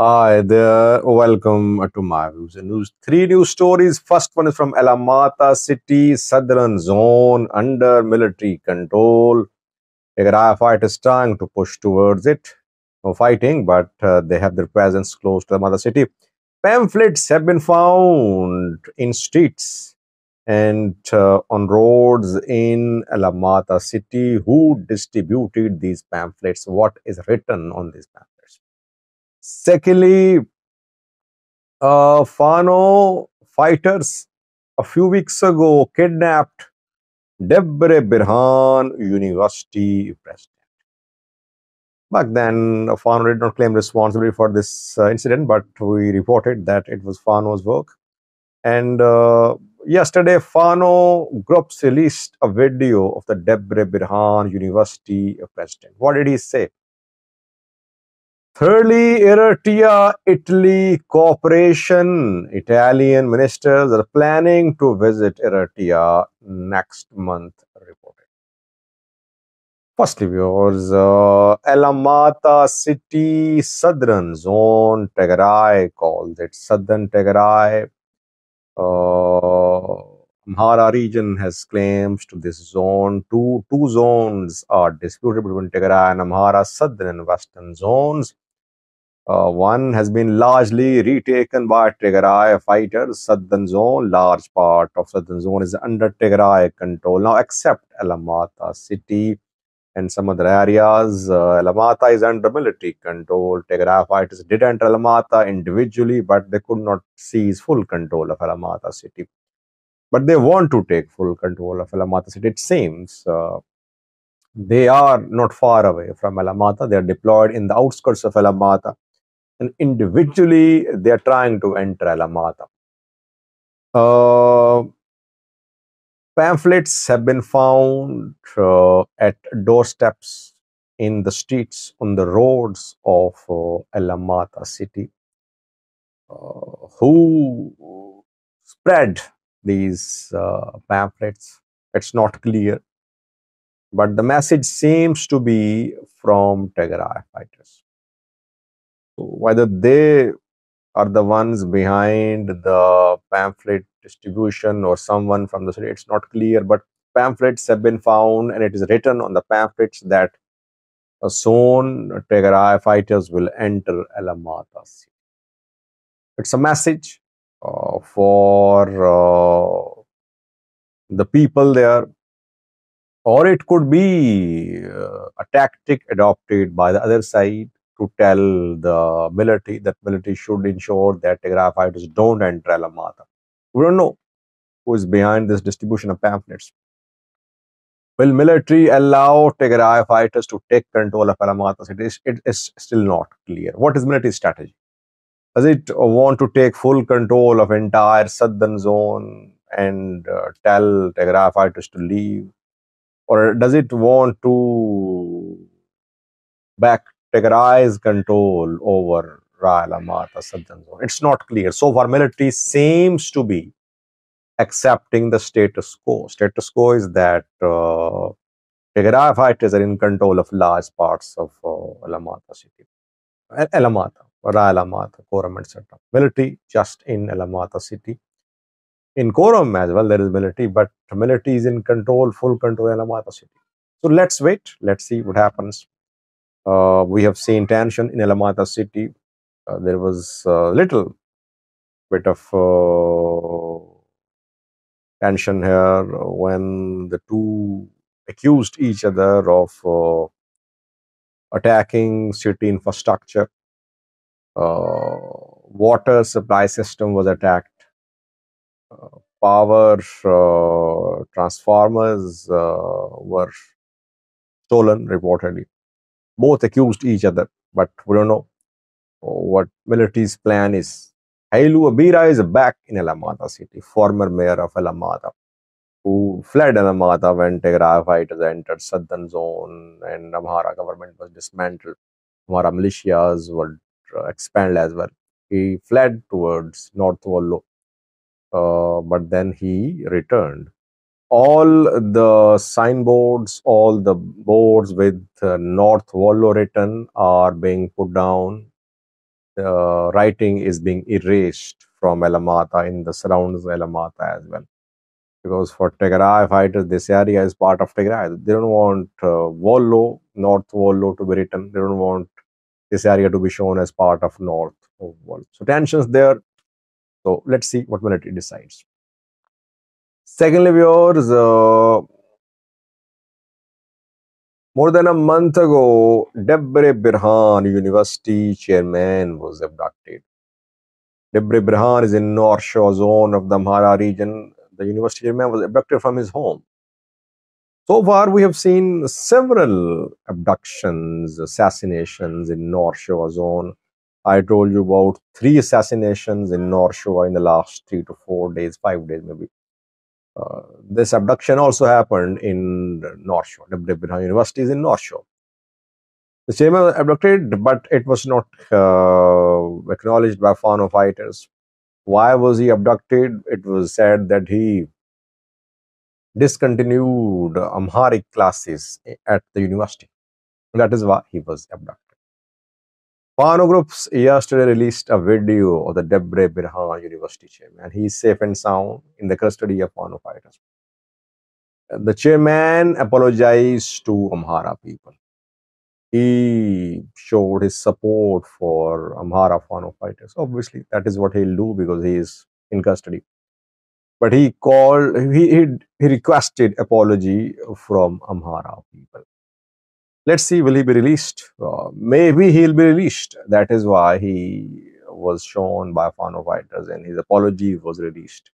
Hi there, welcome to my views and news. Three news stories. First one is from Alamata city, southern zone under military control. Tigray fighters trying to push towards it, no fighting, but they have their presence close to the mother city. Pamphlets have been found in streets and on roads in Alamata city. Who distributed these pamphlets? What is written on these pamphlets? Secondly, Fano fighters a few weeks ago kidnapped Debre Birhan University president. Back then, Fano did not claim responsibility for this incident, but we reported that it was Fano's work. And yesterday, Fano groups released a video of the Debre Birhan University president. What did he say? Thirdly, Eritrea, Italy cooperation. Italian ministers are planning to visit Eritrea next month, reported. Firstly, viewers, Alamata city, southern zone, Tigray calls it southern Tigray. Amhara region has claims to this zone. Two zones are disputed between Tigray and Amhara, southern and western zones. One has been largely retaken by Tigray fighters. Southern zone, large part of southern zone is under Tigray control now, except Alamata city and some other areas. Alamata is under military control. Tigray fighters did enter Alamata individually, but they could not seize full control of Alamata city. But they want to take full control of Alamata city. It seems they are not far away from Alamata. They are deployed in the outskirts of Alamata, and individually they are trying to enter Alamata. Uh, Pamphlets have been found at doorsteps, in the streets, on the roads of Alamata city. Who spread these pamphlets? It's not clear, but the message seems to be from Tigray fighters. So whether they are the ones behind the pamphlet distribution or someone from the city, it's not clear, but pamphlets have been found, and it is written on the pamphlets that soon Tigray fighters will enter Alamata city. It's a message for the people there, or it could be a tactic adopted by the other side to tell the military that military should ensure that Tigray fighters don't enter Alamata. We don't know who is behind this distribution of pamphlets. Will military allow Tigray fighters to take control of Alamata city? It is still not clear. What is military strategy? Does it want to take full control of entire southern zone and tell Tigray fighters to leave? Or does it want to back Tigray's control over Alamata southern zone? It's not clear. So far, military seems to be accepting the status quo. Status quo is that Tigray fighters are in control of large parts of Alamata city. Alamata, Alamata, Koram, etc. Military just in Alamata city. In Koram as well, there is military, but military is in control, full control of Alamata city. So let's wait. Let's see what happens. We have seen tension in Alamata city. There was a little bit of tension here when the two accused each other of attacking city infrastructure. Water supply system was attacked. Power transformers were stolen, reportedly. Both accused each other, but we don't know what military's plan is. Hailu Abira is back in Alamata city, former mayor of Alamata, who fled Alamata when Tigray fighters entered southern zone and Amhara government was dismantled. Amhara militias were expelled as well. He fled towards North Wollo, but then he returned. All the signboards, all the boards with North Wollo written are being put down. writing is being erased from Alamata in the surrounds of Alamata as well. Because for Tigray fighters, this area is part of Tigray. They don't want Wollo, North Wollo to be written. They don't want this area to be shown as part of North of Wollo. So tensions there. So let's see what military decides. Secondly, viewers, more than a month ago, Debre Birhan University chairman was abducted. Debre Birhan is in North Shore zone of the Amhara region. The university chairman was abducted from his home. So far, we have seen several abductions, assassinations in North Shore zone. I told you about 3 assassinations in North Shore in the last 3 to 4 days, 5 days maybe. This abduction also happened in North Shore. Debre Birhan University is in North Shore. The chairman was abducted, but it was not acknowledged by Fano fighters. Why was he abducted? It was said that he discontinued Amharic classes at the university. That is why he was abducted. Fano groups yesterday released a video of the Debre Birhan University chairman. He is safe and sound in the custody of Fano fighters. The chairman apologized to Amhara people. He showed his support for Amhara Fano fighters. Obviously, that is what he'll do because he is in custody. But he requested apology from Amhara people. Let's see, will he be released? Maybe he'll be released. That is why he was shown by Fano fighters and his apology was released.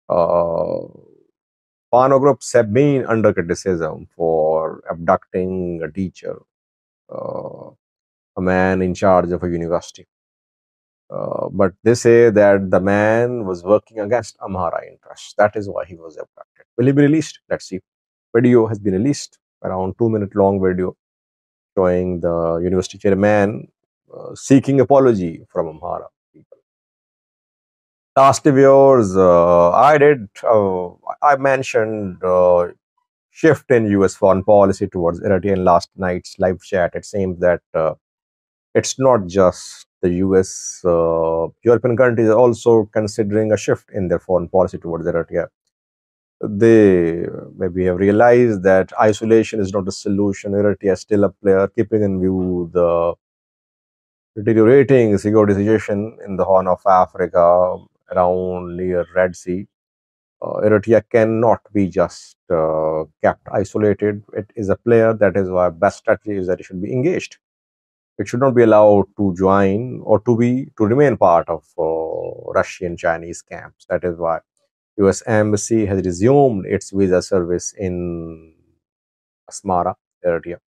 Fano groups have been under criticism for abducting a teacher, a man in charge of a university. But they say that the man was working against Amhara interests. That is why he was abducted. Will he be released? Let's see. Video has been released, around 2 minute long video showing the university chairman seeking apology from Amhara people. Last viewers, I mentioned shift in US foreign policy towards Eritrea in last night's live chat. It seems that it's not just the US, European countries are also considering a shift in their foreign policy towards Eritrea. They maybe have realized that isolation is not a solution. Eritrea is still a player, keeping in view the deteriorating security situation in the Horn of Africa around near Red Sea. Eritrea cannot be just kept isolated. It is a player. That is why best strategy is that it should be engaged. It should not be allowed to join or to remain part of Russian Chinese camps. That is why US embassy has resumed its visa service in Asmara, Eritrea.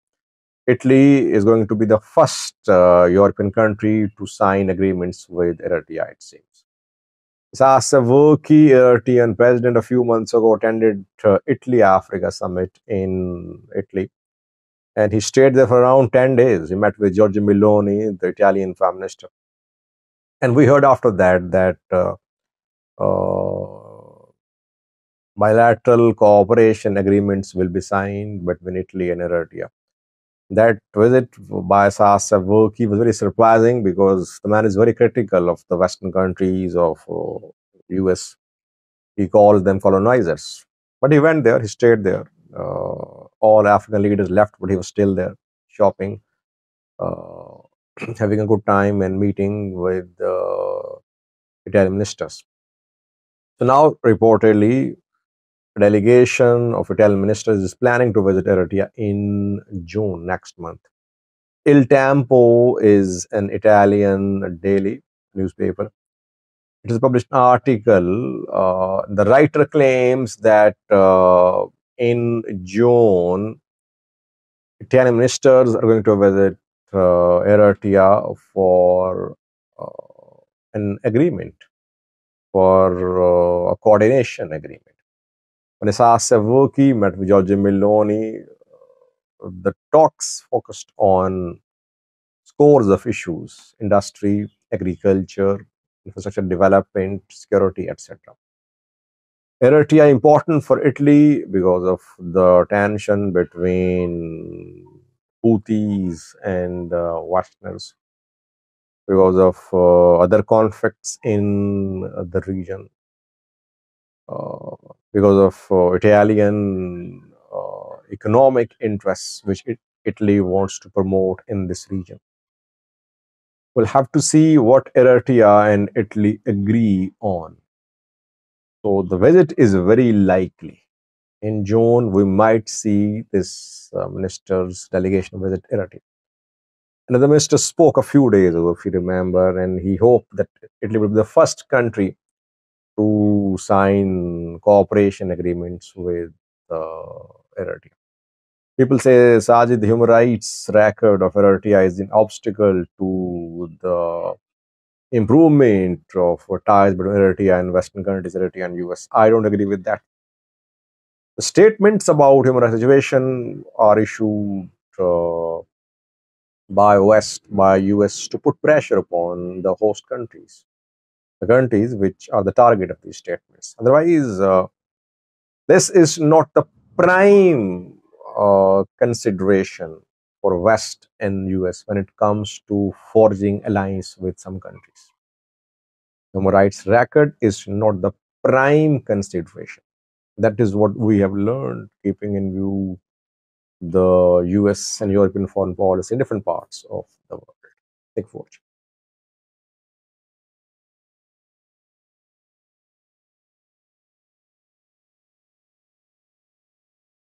Italy is going to be the first European country to sign agreements with Eritrea, it seems. Sassavurki, Eritrean president, a few months ago attended Italy-Africa summit in Italy. And he stayed there for around 10 days. He met with Giorgia Meloni, the Italian prime minister. And we heard after that bilateral cooperation agreements will be signed between Italy and Eritrea. That visit by Sassavurki was very surprising because the man is very critical of the Western countries, of US. He calls them colonizers. But he went there, he stayed there. All African leaders left, but he was still there, shopping, uh, having a good time and meeting with Italian ministers. So now, reportedly, a delegation of Italian ministers is planning to visit Eritrea in June next month. Il Tempo is an Italian daily newspaper. It has published an article. The writer claims that in June, Italian ministers are going to visit Eritrea for an agreement, for a coordination agreement. When Sassavurki met with Giorgia Meloni, the talks focused on scores of issues: industry, agriculture, infrastructure development, security, etc. Eritrea important for Italy because of the tension between Houthis and Westerners. because of other conflicts in the region, uh, because of Italian economic interests, which Italy wants to promote in this region. We'll have to see what Eritrea and Italy agree on. So the visit is very likely. In June, we might see this minister's delegation visit Eritrea. Another minister spoke a few days ago, if you remember, and he hoped that Italy would be the first country to sign cooperation agreements with Eritrea. People say, Sajid, the human rights record of Eritrea is an obstacle to the improvement of ties between Eritrea and Western countries, Eritrea and US. I don't agree with that. The statements about human rights situation are issued uh, by US to put pressure upon the host countries, the countries which are the target of these statements. Otherwise, this is not the prime consideration for West and US when it comes to forging alliance with some countries. Human rights record is not the prime consideration. That is what we have learned, keeping in view the US and European foreign policy in different parts of the world. Thank you for watching.